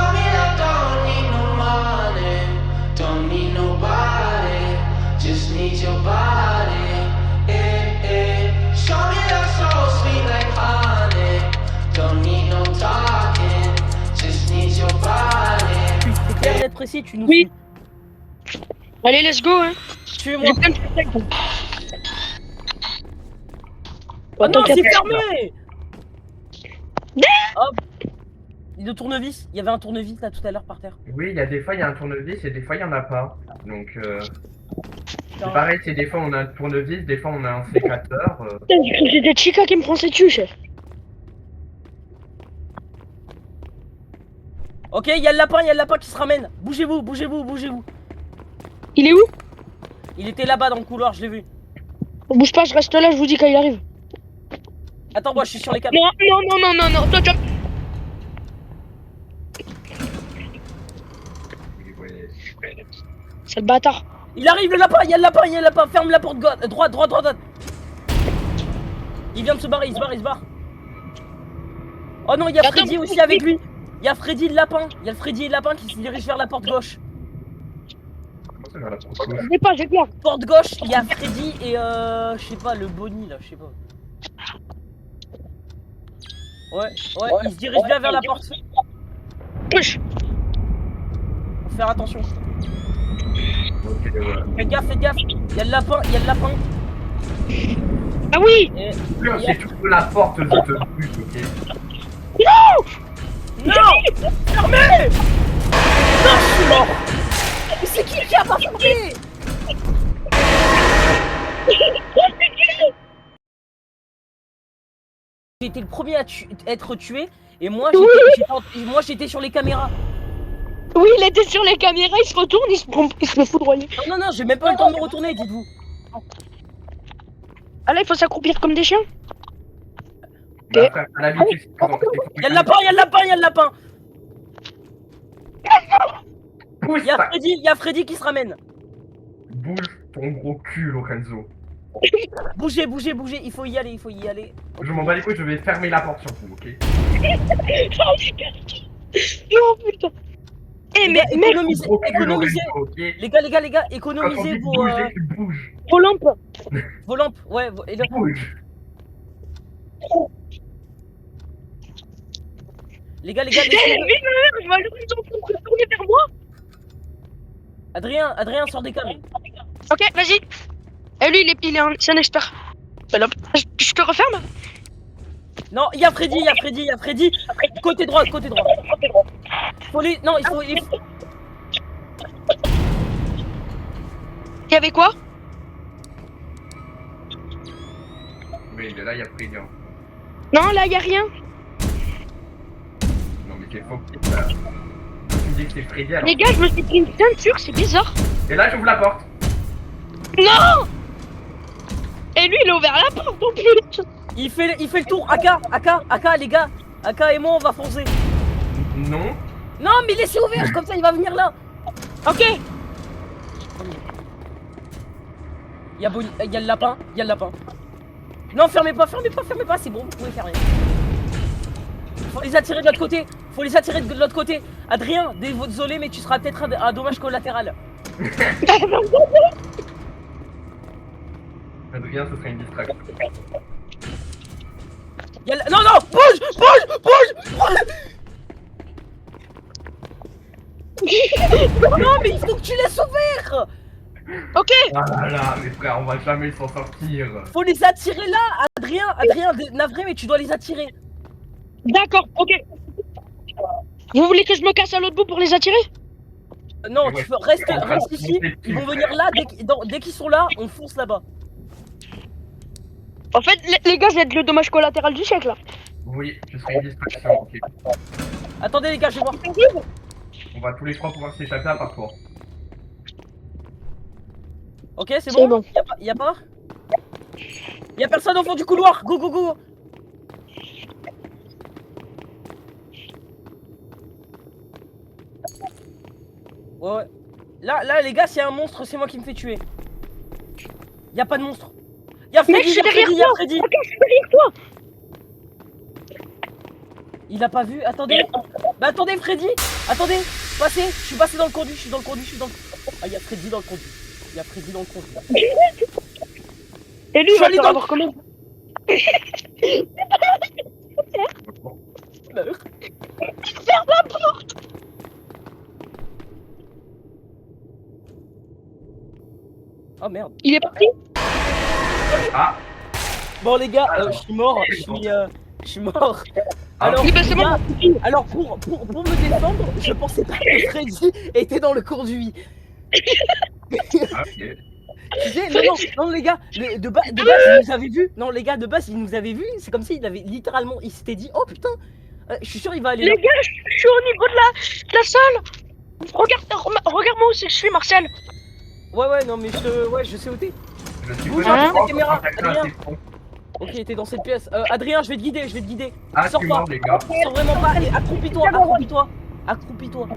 me that don't need no money, don't need nobody, just need your body. Show me that so sweet like honey, don't need no talking, just need your body. C'est clair d'être précis, tu nous Oui. suis. Allez, let's go, hein. Tuez-moi. J'ai plein de trucs. Oh non, c'est T'inquiète. fermé. Hop. Le tournevis, il y avait un tournevis là tout à l'heure par terre. Oui, il y a des fois il y a un tournevis et des fois il y en a pas. Donc c'est Putain. pareil, c'est des fois on a un tournevis, des fois on a un sécateur. Putain, j'ai cru que c'était Chica qui me prend ses dessus, chef. Ok, il y a le lapin qui se ramène. Bougez-vous, bougez-vous, bougez-vous. Il est où? Il était là-bas dans le couloir, je l'ai vu. On bouge pas, je reste là, je vous dis quand il arrive. Attends, moi je suis sur les caméras. Non, toi, tu vas- C'est le bâtard. Il arrive le lapin, il y a le lapin. Ferme la porte droite. Il vient de se barrer, il se barre. Oh non, il y a Attends, Freddy aussi avec lui. Il y a Freddy le lapin. Il y a le Freddy et le lapin qui se dirigent vers la porte gauche. Comment ça vers la porte gauche? J'ai peur. Porte gauche, il y a Freddy et je sais pas, le Bonnie là, je sais pas. Ouais, il se dirige bien vers la porte. Push. Faut faire attention. Ok, ouais. Faites gaffe. Il y a le lapin. Ah oui. Et... Plus, si tu ouvres la porte, je te bute, ok? Non, fermez. Non, je suis mort. Mais c'est qui a pas fermé? J'ai été le premier à être tué et moi j'étais sur les caméras. Oui, il était sur les caméras, il se retourne, il se fait foudroyer. Non, j'ai même pas eu le temps de me retourner, dites-vous. Ah là, il faut s'accroupir comme des chiens. Bah, frère, à l'habitude, c'est quand Il y a le lapin. Pousse Il y a Freddy qui se ramène. Bouge ton gros cul, Lorenzo. Bougez, il faut y aller. Je m'en bats les couilles, je vais fermer la porte sur vous, ok? Oh putain. Eh, mais gars, mec, Gros cul, économisez. Lorenzo, ok? Les gars, Quand on économisez dit vos bouger, tu bouges. vos lampes. lampes. Ouais, et là, Bouge. les gars, Eh, laissez- je vais le tourner vers moi. Adrien sort des câbles. Ok, vas-y. Et lui, c'est un expert. Alors, je te referme? Non, il y a Freddy. Côté droit. Faut lui... Non, il faut... Il y avait quoi? Oui, mais là, il y a Freddy. Hein. Non, là, il y a rien. Non, mais c'est faux. Tu me dis que c'est Freddy alors. Les gars, je me suis pris une ceinture, c'est bizarre. Et là, j'ouvre la porte. Non. Et lui, il a ouvert la porte en plus. Il fait le tour. AK, les gars. AK et moi, on va foncer. Non. Non, mais laissez ouvert, comme ça, il va venir là. Ok. Il y a le lapin. Non, fermez pas, c'est bon, vous pouvez fermer. Faut les attirer de l'autre côté. Adrien, désolé, mais tu seras peut-être un dommage collatéral. Adrien, ce serait une distraction. Non, bouge. Non, mais il faut que tu laisses ouvert. Ok. Ah là là, mes frères, on va jamais s'en sortir. Faut les attirer là. Adrien, navré, mais tu dois les attirer. D'accord, ok. Vous voulez que je me casse à l'autre bout pour les attirer? Non, Ouais, reste ici. Ils vont venir là. Dès qu'ils sont là, on fonce là-bas. En fait, les gars, je vais être le dommage collatéral du siècle là. Oui, ce serait une distraction, ok. Attendez, les gars, je vais voir. On va tous les trois pouvoir s'échapper à part toi. Ok, c'est C'est bon. bon. Y a pas Y a personne au fond du couloir. Go. Ouais. Là, les gars, s'il y a un monstre, c'est moi qui me fais tuer. Y a pas de monstre. Y a Mec, Freddy, je suis derrière y a toi. Freddy. Ok, je suis derrière toi. Il a pas vu. Attendez. Bah attendez, Freddy. Attendez, passez. Je suis passé dans le conduit, je suis dans le conduit, Ah, il y a Freddy dans le conduit. Il y a Freddy dans le conduit. Et lui, Je il suis va allé te dans- avoir comment? Ferme la porte. Oh merde. Il est parti. Ah, Bon les gars, Alors. je suis mort. Je suis mort. Alors, Oui, bah les c'est gars, bon. alors pour me défendre, je pensais pas que Freddy était dans le conduit. ok. Tu sais, non, les gars, de base, il nous avait vus. Non, les gars, de base, il nous avait vus. C'est comme s'il avait littéralement, il s'était dit, oh putain, je suis sûr, il va aller là. Les gars, je suis au niveau de la salle. Regarde-moi où c'est que je suis, Martial. Ouais, non, mais je sais où t'es. Je suis Bouge pas un peu d'accord la caméra, quand quelqu'un Adrien. a ses fonds. Ok, t'es dans cette pièce. Adrien, je vais te guider. Ah, je Sors suis pas. mort, les gars. Sors vraiment pas. Allez, accroupis-toi.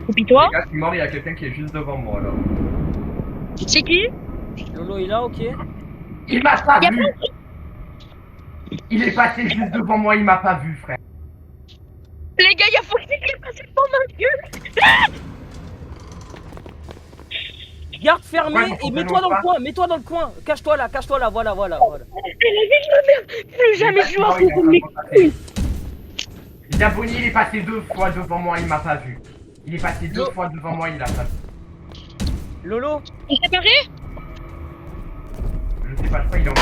Oublie-toi. Les gars, je suis mort, il y a quelqu'un qui est juste devant moi, là. C'est qui? Lolo est là, ok. Il m'a pas Y'a vu. Il est passé juste devant moi, il m'a pas vu, frère. Les gars, y'a Foxy qui est passé devant ma gueule. Garde fermé Ouais, et faut mets-toi dans tellement le coin. Cache-toi là, voilà. Plus jamais joué à Il ce jeu de mes couilles. Jaboni, il est passé 2 fois devant moi, il m'a pas vu. Il est passé 2 Yo. fois devant moi, il a pas vu. Lolo, Il s'est barré? Je sais pas, je crois qu'il est en